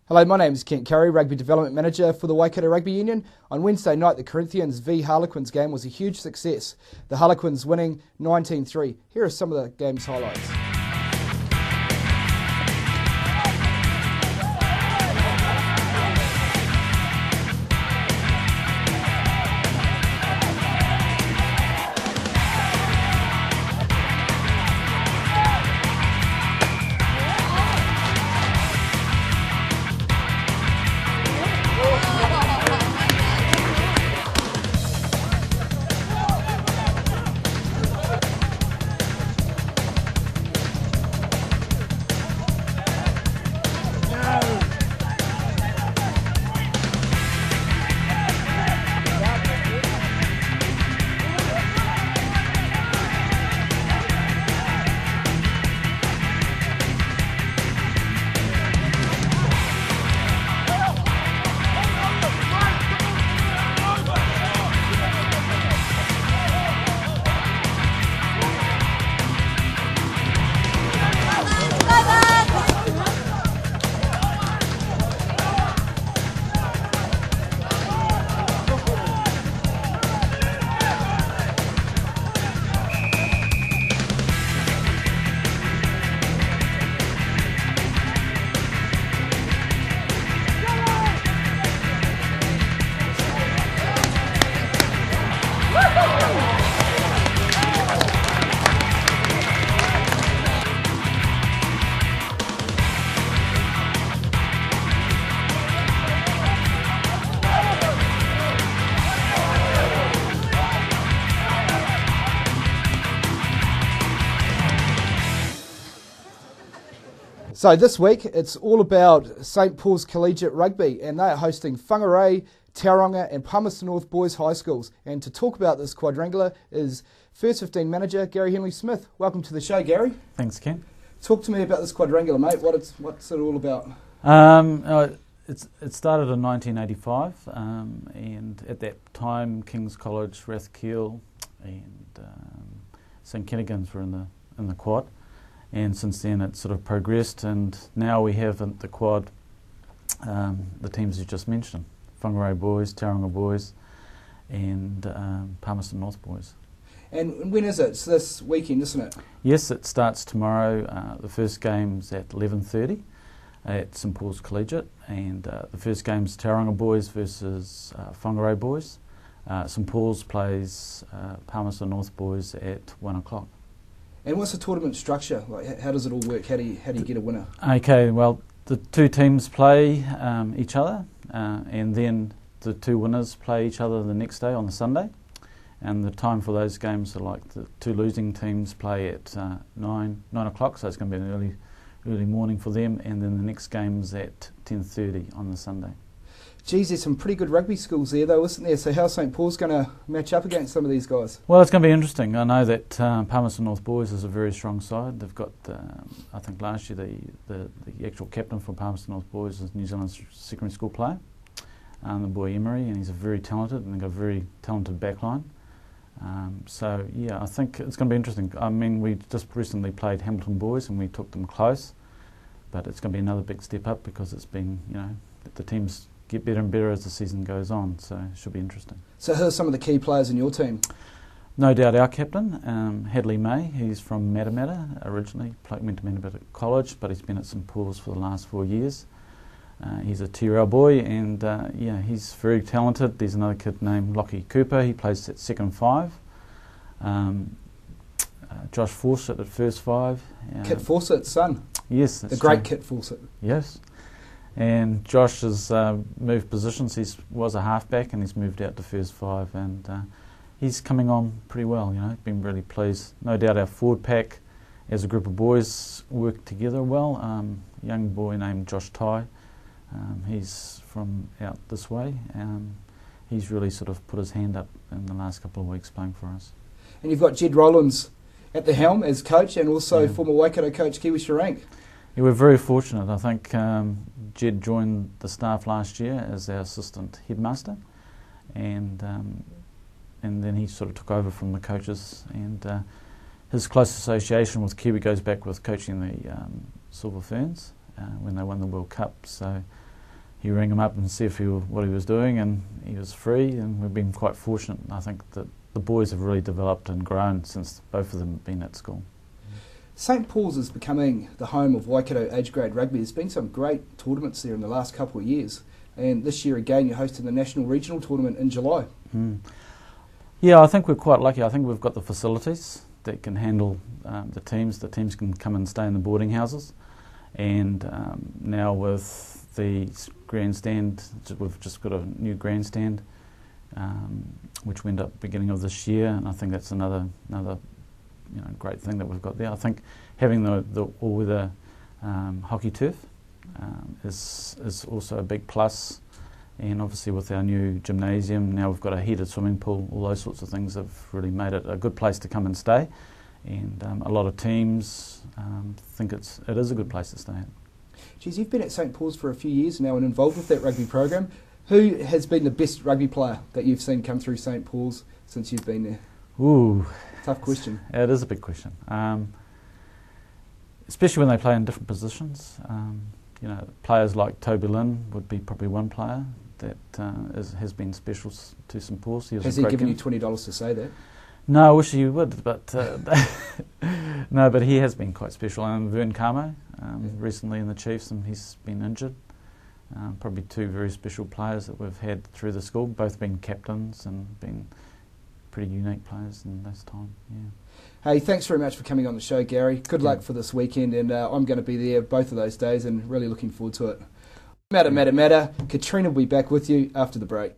Hello, my name is Kent Curry, Rugby Development Manager for the Waikato Rugby Union. On Wednesday night, the Corinthians v Harlequins game was a huge success. The Harlequins winning 19-3. Here are some of the game's highlights. So this week it's all about St Paul's Collegiate Rugby, and they are hosting Whangarei, Tauranga and Palmerston North Boys High Schools. And to talk about this quadrangular is First 15 manager Gary Henley Smith. Welcome to the show, Gary. Thanks, Ken. Talk to me about this quadrangular, mate. What's it all about? It started in 1985, and at that time King's College, Rathkeale and St Kentigins were in the quad. And since then it sort of progressed, and now we have in the quad the teams you just mentioned: Whangarei Boys, Tauranga Boys, and Palmerston North Boys. And when is it? It's this weekend, isn't it? Yes, it starts tomorrow. The first game's at 11:30 at St Paul's Collegiate, and the first game's Tauranga Boys versus Whangarei Boys. St Paul's plays Palmerston North Boys at 1 o'clock. And what's the tournament structure? Like, how does it all work? How do you get a winner? Okay, well, the two teams play each other, and then the two winners play each other the next day on the Sunday. And the time for those games are like the two losing teams play at 9 o'clock, so it's going to be an early morning for them. And then the next game's at 10:30 on the Sunday. Geez, there's some pretty good rugby schools there, though, isn't there? So how's St Paul's going to match up against some of these guys? Well, it's going to be interesting. I know that Palmerston North Boys is a very strong side. They've got, I think last year the actual captain for Palmerston North Boys is New Zealand's secondary school player, the boy Emery, and he's very talented, and they've got a very talented backline. So yeah, I think it's going to be interesting. I mean, we just recently played Hamilton Boys and we took them close, but it's going to be another big step up because it's been, the teams get better and better as the season goes on, so it should be interesting. So who are some of the key players in your team? No doubt our captain, Henley. He's from Matamata originally, went to Matamata College, but he's been at St Paul's for the last 4 years. He's a TRL boy, and he's very talented. There's another kid named Lockie Cooper. He plays at second five. Josh Fawcett at first five. Kit Fawcett's son. Yes. The great Kit Fawcett. Yes. And Josh has moved positions. He was a halfback and he's moved out to first five, and he's coming on pretty well. Been really pleased. No doubt our forward pack, as a group of boys, work together well. Young boy named Josh Ty. He's from out this way. He's really sort of put his hand up in the last couple of weeks playing for us. And you've got Jed Rowlands at the helm as coach, and also former Waikato coach Kiwi Sharank. Yeah, we're very fortunate. I think Jed joined the staff last year as our assistant headmaster, and then he sort of took over from the coaches, and his close association with Kiwi goes back with coaching the Silver Ferns when they won the World Cup. So he rang him up and see if what he was doing, and he was free, and we've been quite fortunate. I think that the boys have really developed and grown since both of them have been at school. St Paul's is becoming the home of Waikato age grade rugby. There's been some great tournaments there in the last couple of years, and this year again you're hosting the National Regional Tournament in July. Yeah, I think we're quite lucky. I think we've got the facilities that can handle the teams. The teams can come and stay in the boarding houses, and now with the grandstand, we've just got a new grandstand, which went up beginning of this year, and I think that's another great thing that we've got there. I think having the all-weather hockey turf is also a big plus, and obviously with our new gymnasium, now we've got a heated swimming pool. All those sorts of things have really made it a good place to come and stay, and a lot of teams think it is a good place to stay at. Geez, you've been at St Paul's for a few years now and involved with that rugby program. Who has been the best rugby player that you've seen come through St Paul's since you've been there? Ooh. Tough question. It is a big question, especially when they play in different positions. Players like Toby Lynn would be probably one player that has been special to St Paul's. Has he given you $20 to say that? No, I wish he would, but no, but he has been quite special. Vern Camo, recently in the Chiefs, and he's been injured. Probably two very special players that we've had through the school, both been captains and been pretty unique players in this time. Yeah. Hey, thanks very much for coming on the show, Gary. Good luck for this weekend, and I'm going to be there both of those days and really looking forward to it. Matter. Katrina will be back with you after the break.